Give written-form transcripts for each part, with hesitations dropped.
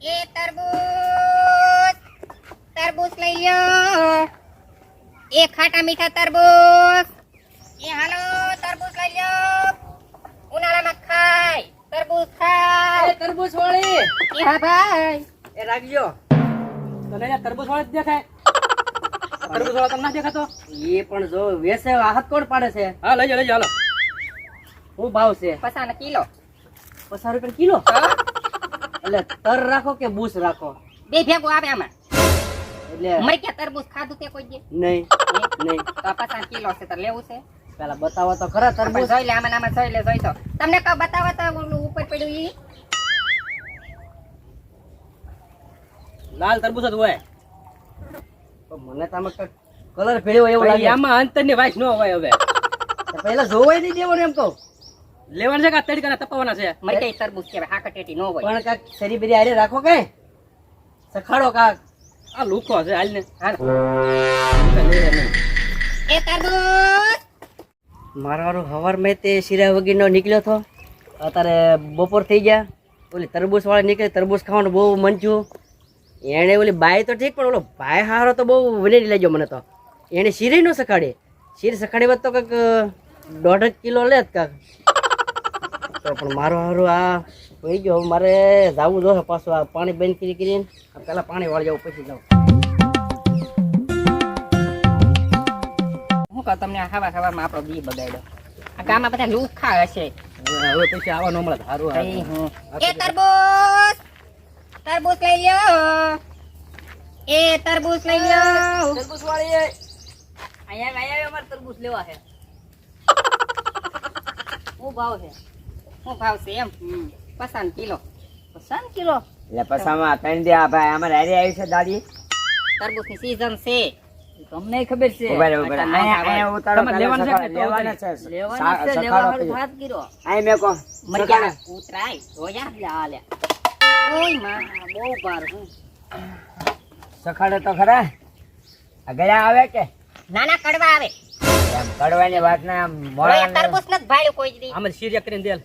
એ તરબૂચ તરબૂચ લઈ લ્યો. એ ખાટા મીઠા તરબૂચ. એ હાલો તરબૂચ લઈ લ્યો. ઉનાળામાં ખાય તરબૂચ ખાય. એ તરબૂચ વાળી એ હા ભાઈ. એ રાખજો. તને આ તરબૂચ વાળી જ દેખાય. તરબૂચ વાળો તમને ના દેખાતો? એ પણ જો વેસે હાથ કોણ પાડે છે? હા લઈ જાઓ હાલો. શું ભાવ છે? 50 કિલો. 50 રૂપિયા કિલો? એટલે તર રાખો કે બૂસ રાખો? બે ભેગું આવે આમાં. એટલે મરી ગયા તરબૂચ ખાધું તે કોઈ દે નહીં નહીં. તો 50 કિલો છે તો લેવું છે. પેલા બતાવો તો ખરા પણ તરબૂચ. જોઈ લે આમાં જોઈ લે જોઈ તો તમને કહો બતાવો તો ઓલું ઉપર પડ્યું ઈ. લાલ તરબૂચ જ હોય. તો મને તો આમાં કલર ભેળ્યો એવું લાગે. આમાં અંતરની વાત ન હોય હવે. પહેલા જોવાય નહીં દેવાનું એમ કહું. લેવાનું છે કે તડકાના તપાવવાના છે? મરી ગઈ તરબૂચ કહેવાય હાકટેટી નો હોય. પણ કાક શરી બરી આરે રાખો કે સખાડો કાક. આ લુખો છે હાલ ને. હાલ. એ તરબૂચ મારો હવાર મેં તે શીરા વગીરનો નીકળ્યો હતો. અત્યારે બપોર થઈ ગયા. ઓલી તરબૂચ વાળી નીકળે. તરબૂચ ખાવાનું બહુ મન થયું. એને ઓલી બાય તો ઠીક પણ ઓલો ભાઈ હારો તો બહુ વનેરી લાગ્યો મને તો. એને શીરે ન સખાડે. શીર સખાડી વાત તો કાંક 1.5 કિલો લે કાંક. તો પણ મારો હારું આ હોઈ ગયો. હવે મારે જવું જોઈએ પાછું. આ પાણી બંધ કરીને પેલા પાણી વાળી જવું પછી જાઉં. હું કહું તમને હવામાં આપણો દી બગાડ્યો. આ ગામમાં બધા લુખા હશે. હવે પછી આવા ન મળે સારું. એ તરબૂચ તરબૂચ લઈ લ્યો. એ તરબૂચ લઈ લ્યો. તરબૂચ વાળી અહીંયા અમારે તરબૂચ લેવા છે. શું ભાવ છે? શું ભાવ છે એમ? 50 કિલો. 50 કિલો? એટલે પસામાં ત્રણ દે આ ભાઈ અમારે હારી આવી છે દાદી. તરબૂચની સીઝન છે. તમને ખબર છે? ઉભા રહો, ઉભા રહો. અહીંયા ઉતારો તમારે કાલે લેવાના છે કે લેવાના છે. લેવાના છે, સખાડો લેવા હારું પછી. વાત કર્યો. અહીં મેં કહો મરજા ઉતરાય જોયા. લે આ લે. ઓય માં બહુ ભાર છે. સખાડો તો ખરા. આ ગયા આવે કે નાના કડવા આવે. એમ કડવાની વાત ના આમ ઓય મોળા તરબૂચ નથી ભાળ્યું કોઈ દી. આમાં શીરિયા કરીને દેલ.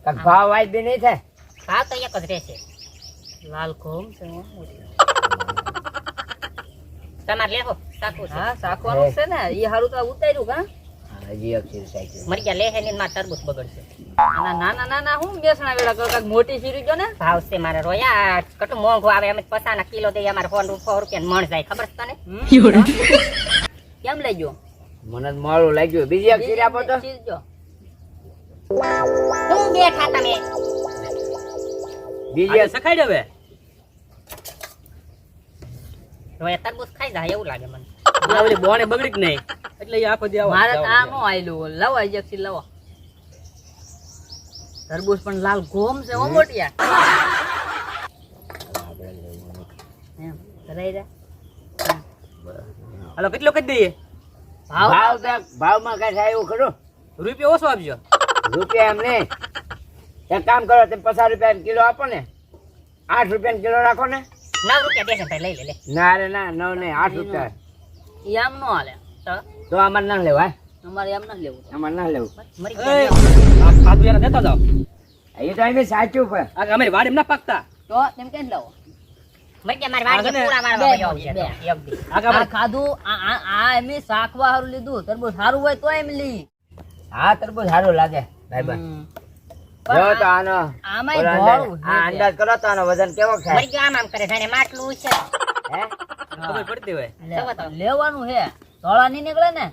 કાંઈક ભાવ વાય બી નહીં થાય. ભાવ તો એક જ રહેશે. લાલ કોમ છે. તમારે લેહો સાકું છે. હા સાકવાનું છે ને. ઈ હારું તો ઉતાર્યું કા. હજી એક શીર સાચી. મરજા લેહે ને માં તરબૂચ બગડશે. આના નાના નાના હું બેસણા વેળા કરો. કાંઈક મોટી શીરી જો ને. ભાવ છે મારે રોયા કટું મોંઘું આવે. અમે 50 કિલો દઈએ. અમારે 100 રૂપિયા મણ જાય. ખબર છે તને? કેમ લઈ ગયો? મને તો મોડું લાગ્યું. બીજી એક શીર આપો તો. શીર જો. હું બેઠા તમે. બીજી એક સખાઈ હવે. રોયા તરબૂચ ખાઈ જાય એવું લાગે મને. આ ઓલી બોણે બગડી કે નહીં એટલે ઈ આખો દી આવો. મારે તો આ નો આયલું. લાવો ઇન્જેક્શન લાવો. તરબૂચ પણ લાલ ગોમ છે ઓ મોટિયા. એમ કરાઈ રે. હાલો કેટલો કરી દઈએ? ભાવ તો ભાવમાં કઈ થાય એવું ખરું? રૂપિયા ઓછો આપજો. રૂપિયા એમ નહીં. એક કામ કરો તમે 50 રૂપિયા કિલો આપો ને. 8 રૂપિયા કિલો રાખો ને. 9 રૂપિયા દેશે ભાઈ લઈ લે. ના રે ના 9 નહીં 8 રૂપિયા. ઈ આમ નો હાલે. તો અમારે ના લેવાય. અમારે એમ ન લેવું. અમારે ના લેવું. મરી એ ગયા. આ ખાધું એને દેતા જાવ. એ તો એમ સાચું પણ આ અમારી વાડીમાં ના પાકતા. તો તેમ કેમ લાવો? મરી ગયા મારી વાડી પૂરા વાળવા ગયો છે. બે. એક દી. આ ખાધું આ એમ શાકવા હારું લીધું. તરબૂચ હારું હોય તો એમ લી. હા તરબૂચ સારું લાગે ભાઈ ભાઈ. જો તો આનો આમાંય ઓલો ધોળું અંદાજ- આ અંદાજ કરો તો આનો વજન કેવો થાય મરી ગયો આમ કરે જાણે માટલું છે. હે? ખબર પડતી હોય. જવો તો. લેવાનું હે. ધોળા નહીં નીકળે ને.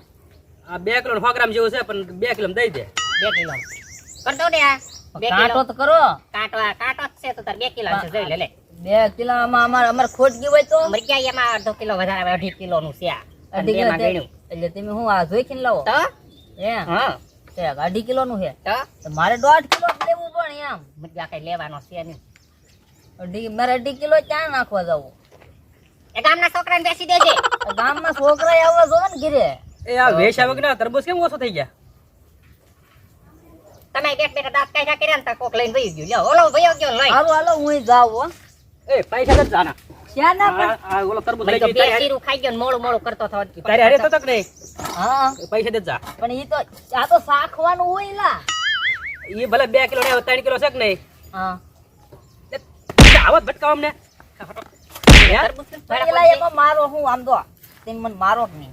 આ 2 કિલો 100 ગ્રામ જેવું છે પણ 2 કિલો દઈ દે. 2 કિલો કર દો ને આ 2 કાંટો કિલો તો કરો. કાંટો જ છે તો તાર 2 કિલો છે જોઈ લે લે. 2 કિલોમાં અમારે ખોટ ગઈ હોય તો મરી ગયા એમાં અડધો કિલો વધારે 2.5 કિલો નું છે આ. અને અઢી કિલો બેમાં ગણ્યું. એટલે તમે હું આ જોઈખીને લાવો. તો હે હા તે 2.5 કિલો નું છે. તો તો મારે 1.5 કિલો જ લેવું પણ એમ. મરી ગયા કઈ લેવાનો છે નહીં. મારે 2.5 કિલો ક્યાં નાખવા જવું? એ ગામના છોકરાને બેસી દેજે. આ ગામમાં છોકરા આવવા જોવે ને ઘરે. એ આ વેશ વગરના તરબૂચ કેમ ઓછો થઈ ગયા? તમે બેઠા દાંત કાઢ્યા કર્યા ને તો કોક લઈને વહી ગયું. લ્યો ઓલો વયો ગયો લઈ. હાલો હાલો હું જાવ હો. એ પૈસા જ જાના. શ્યાં ના પણ આ ઓલો તરબૂચ મરી લઈ ગયો ગયો બે શીરું ખાઈ ગયો ને મોળું મોળું કરતો હતો. તારે હારે તો તક નહીં. હા એ પૈસા દે જા. પણ ઈ તો આ તો શાખવાનું હોય લા. એ ભલે 2 કિલો ને 3 કિલો છે કે નહીં? હા આવા ભટકાવ અમને પેલા એમાં મારો હું આમ તો તેને મને મારો જ નહીં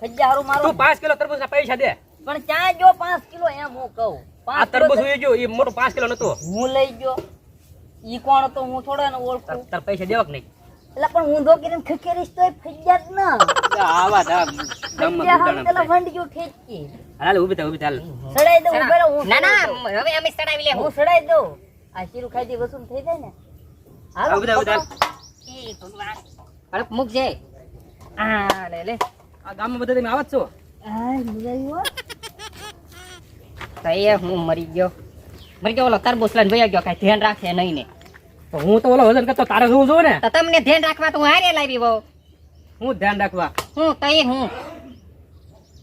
ખજ્જા હારું મારો તું 5 કિલો તરબૂચના પૈસા દે પણ ક્યાં જો 5 કિલો એમ હું કહું આ તરબૂચ હોઈ ગયો એ મોટો 5 કિલો નતો હું લઈ ગયો ઈ કોણ તો હું થોડો એને ઓળખું તાર પૈસા દેવા કે નહીં એટલે પણ હું ધોકીને ખખેરીશ તોય ફજ્જાત ના આવા દા ખજ્જા હારું પેલા વંડ્યું ઠેકી હાલ ઊભી થા હાલ સડાઈ દઉં ઉભેરો હું ના ના હવે અમે ચડાવી લે હું સડાઈ દઉં આ શીરું ખાઈ દી વસૂલ થઈ જાય ને હાલો ઊભી થા એ ભગવાન અરે મૂકજે આ લે લે આ ગામમાં બધા તમે આવત છો આ મુજાયો તો એ હું મરી ગયો ઓલો તરબૂચ લઈને વયા ગયો કાંઈ ધ્યાન રાખે નહીં ને તો હું તો ઓલો વજન કરતો તારે શું જોવે ને તો તમને ધ્યાન રાખવા તો હું હારે લાવી બહુ હું ધ્યાન રાખવા હું તો એ હું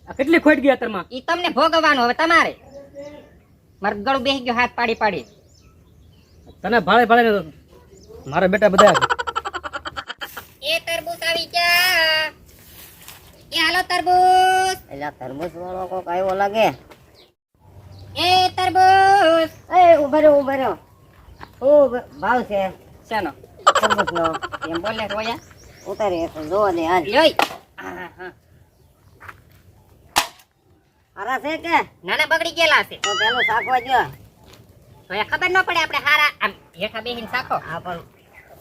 આ કેટલી ખોટ ગઈ અત્યારમાં ઈ તમને ભોગવવાનું હવે તમારે મારું ગળું બેસી ગયો હાથ પાડી પાડી તને ભાળે ભાળે ને મારા બેટા બધા એ તરબૂચ આવી ગયા એ હાલો તરબૂચ એટલે તરબૂચ વાળો કોક આવ્યો લાગે એ તરબૂચ એ ઉભા રહ્યો હું ભાવ છે શાનો તરબૂચનો એમ બોલ ને રોયા ઉતારી એક જોવા દે હાલ યોય હા હા હારા છે કે નાના બગડી ગયેલા છે તો પેલું શાકવા જો તો એ ખબર ન પડે આપણે હારા આમ હેઠા બેહીને શાખો આ પણ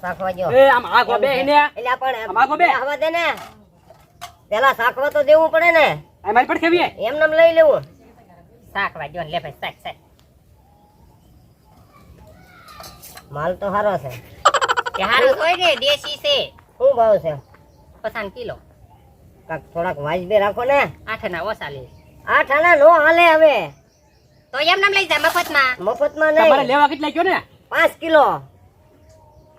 શાકવા જો એ આમ આગો બે ને એટલે પણ અમાગો બે. હવા દે ને પેલા શાકવા તો દેવું પડે ને આ મારી પર કેવી એમ નામ લઈ લેવું શાકવા જો ને લે ભાઈ શાક શાક માલ તો સારો છે એ હારું હોય ને દેશી છે શું ભાવ છે 50 કિલો કાક થોડાક વાજબી રાખો ને 8 ના ઓછા લે 8 આના નો હાલે હવે તો એમ નામ લઈ જા મફતમાં મફતમાં તમારે નહીં લેવા કેટલા કયો ને 5 કિલો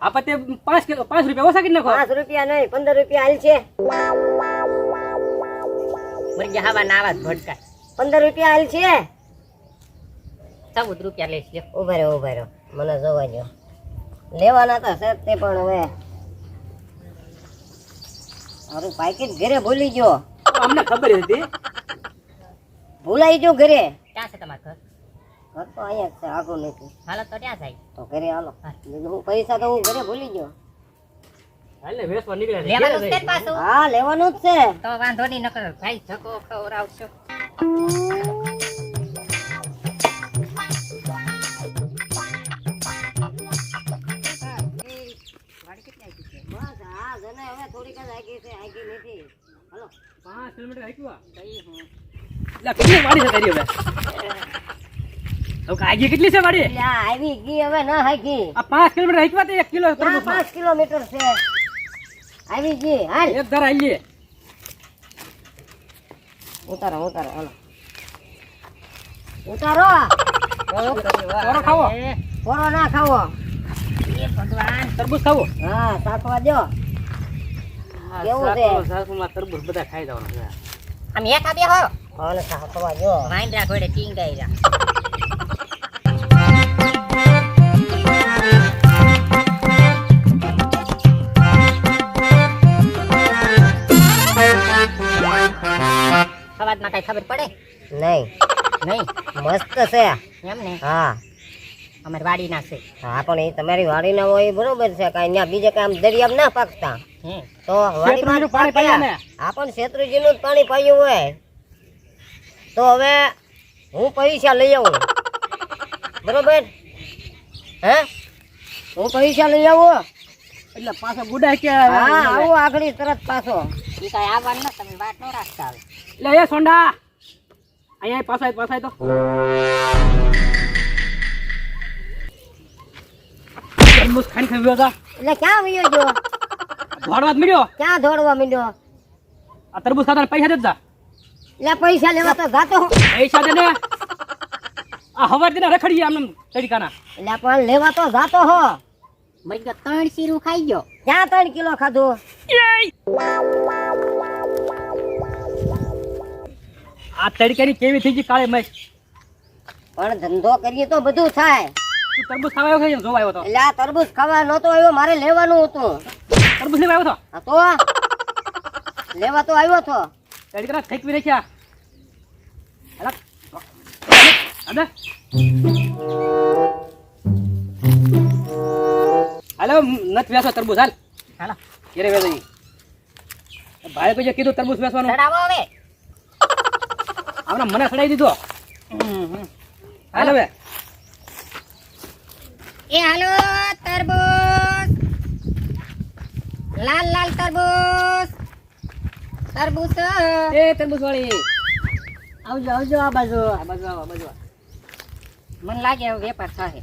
આપતે 5 કિલો 5 રૂપિયા ઓછા કરી નાખો 5 રૂપિયા નહીં 15 રૂપિયા હાલ છે મરી ગયા હવા ના આવાજ ભટકા 15 રૂપિયા હાલ છે 14 રૂપિયા લઈશ લ્યો ઉભા રહ્યો મને જોવા જો લેવાના તો છે તે પણ હવે મારું પાકીટ ઘરે ભૂલી ગયો અમને ખબર હતી ભૂલાઈ ગયો ઘરે ક્યાં છે તમારું ઘર ઘર તો અહીંયા જ છે આગળ નથી હાલો તો ત્યાં જાય તો ઘરે હાલો હું પૈસા તો હું ઘરે ભૂલી ગયો હાલ ને વેસવા નીકળ્યા લેવાનું છે ને પાછું હા લેવાનું જ છે તો વાંધો નહીં નકર ભાઈ ધક્કો ખવડાવશો બસ હા જને હવે થોડીક જ આગી છે આગી નથી હાલો 5 કિલોમીટર હાક્યું કઈ હું એટલે કેટલી વાડી છે તારી હવે હવે કાગી કેટલી છે વાડી એટલે આ આવી ગઈ હવે ના હાકી આ 5 કિલોમીટર હાક્યા તો 1 કિલો ક્યાં તરબૂચ 5 કિલોમીટર છે આવી ગઈ હાલ એક ધર આલી ઉતારો હાલો ઉતારો તોરો ખાવો પોરો ના ખાવો એ ભગવાન તરબૂચ ખાવો હા શાકવા દો કેવું છે? સાસુમાં તરબૂચ બધા ખાઈ જવાનું છે આમ હેઠા બેહો અને શાકવા દો વાંદરા ઘોડે ટીંગાઈ જા અવાજમાં કઈ ખબર પડે નહીં નહીં મસ્ત છે એમ ને હા અમારી વાડી ના છે હા પણ એ તમારી વાડી ના હોય એ બરોબર છે કાંઈ ત્યાં બીજે કાંઈ આમ દરિયામાં ના પાકતા હે તો વાડીમાં જ પાણી પાયા ને. આ પણ શેત્રુજીનું જ પાણી પાયું હોય તો હવે હું પૈસા લઈ આવું બરોબર હે હું પૈસા લઈ આવું એટલે પાછા ગુડા કે હા આવું આગળ તરત પાછો ઈ કાંઈ આવવાનું ન તમે વાત ન રાખતા હવે એટલે એ સોંડા અહીંયા પાછા તો તરબૂચ ખાઈને ખાઈ ગયો એટલે ક્યાં વયો ગયો દોડવા જ મળ્યો ક્યાં દોડવા માંડ્યો આ તરબૂચ ખાતા પૈસા દેતા એટલે પૈસા લેવા તો જાતો પૈસા દે ને આ હવાર દિને રખડી આમ તડકાના એટલે પણ લેવા તો જાતો હો મરી ગયો 3 શીરું ખાઈ ગયો ક્યાં 3 કિલો ખાધું આ તડકાની કેવી થઈ ગઈ કાળે મય પણ ધંધો કરીએ તો બધું થાય તું તરબૂચ ખાવા આવ્યો છે જોવા આવ્યો તો એટલે આ તરબૂચ ખાવા નહોતો આવ્યો મારે લેવાનું હતું તરબૂચ લેવા આવ્યો તો હા તો લેવા તો આવ્યો તો તડકાના થકવી રાખ્યા અલા અબે હાલો નથી વેચો તરબૂચ હાલ હાલો ઘેરે વેચી ભાઈ કોઈ કીધું તરબૂચ વેચવાનું ચડાવો હવે આમને મને સડાઈ દીધો હાલ હવે એ હાલો તરબૂચ લાલ લાલ તરબૂચ તરબૂચ એ તરબૂચ વાળી આવજો આવજો આ બાજુ આ બાજુ આવો, આ બાજુ આવો. મને લાગે હવે વેપાર થશે